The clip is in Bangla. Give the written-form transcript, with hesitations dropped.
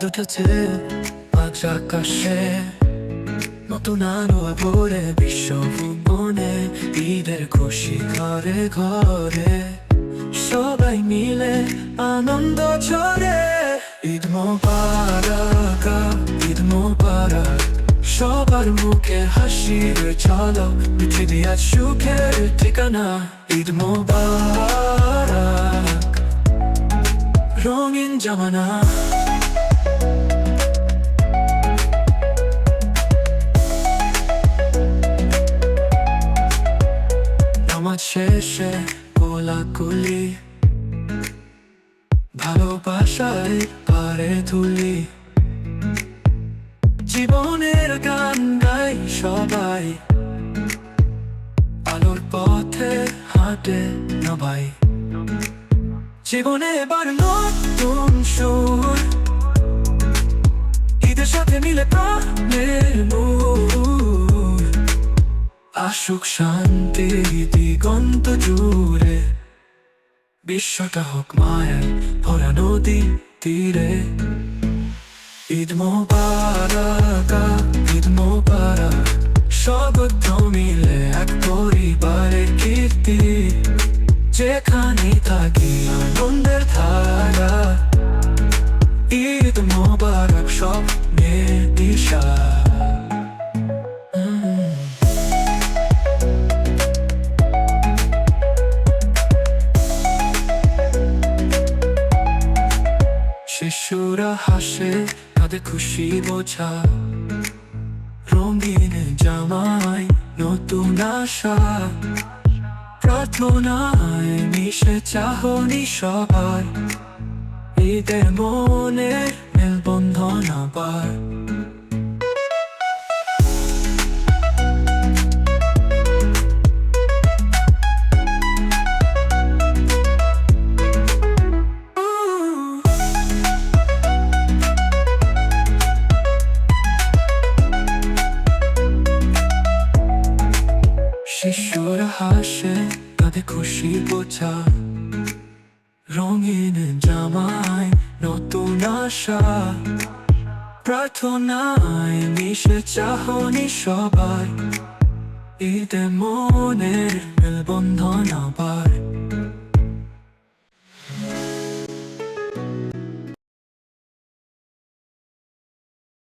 উঠেছে আজ আকাশে, নতুন আলো ভরে বিশ্বভুবনে। ঈদের খুশি ঘরে ঘরে, সবাই মিলে আনন্দ ছড়ে। ঈদ মোবারক, ঈদ মোবারক, সবার মুখে হাসির ঝলক। পৃথিবী আজ সুখের ঠিকানা। ঈদ মোবারক, রঙিন জামানা। নামাজ শেষে কোলাকুলি, ভালোবাসায় পারে তুলি। জীবনের গান গাই সবাই, আলোর পথে হাঁটে সবাই। জীবনে এবার নতুন সুর, ঈদের সাথে মিলে প্রাণের নূর। আসুক শান্তি দিগন্ত জুড়ে, বিশ্বটা হোক মায়ায় ভরা নদী তীরে। ঈদ মোবারক, ঈদ মোবারক, সবত্র মিলে এক পরিবারের কীর্তি। যেখানে থাকি আনন্দের ধারা, ঈদ মোবারক স্বপ্নের দিশা। শিশুরা হাসে, তাদের খুশি বোঝা। রঙিন জামায় নতুন আশা, প্রার্থনায় মিশে চাহনি সবার। ঈদের মনে মেলবন্ধন আবার। শিশুরা হাসে, তাদের খুশি বোঝা। রঙিন জামায় নতুন আশা, প্রার্থনায় মিশে চাহনি সবার। ঈদের মনের মেলবন্ধন আবার।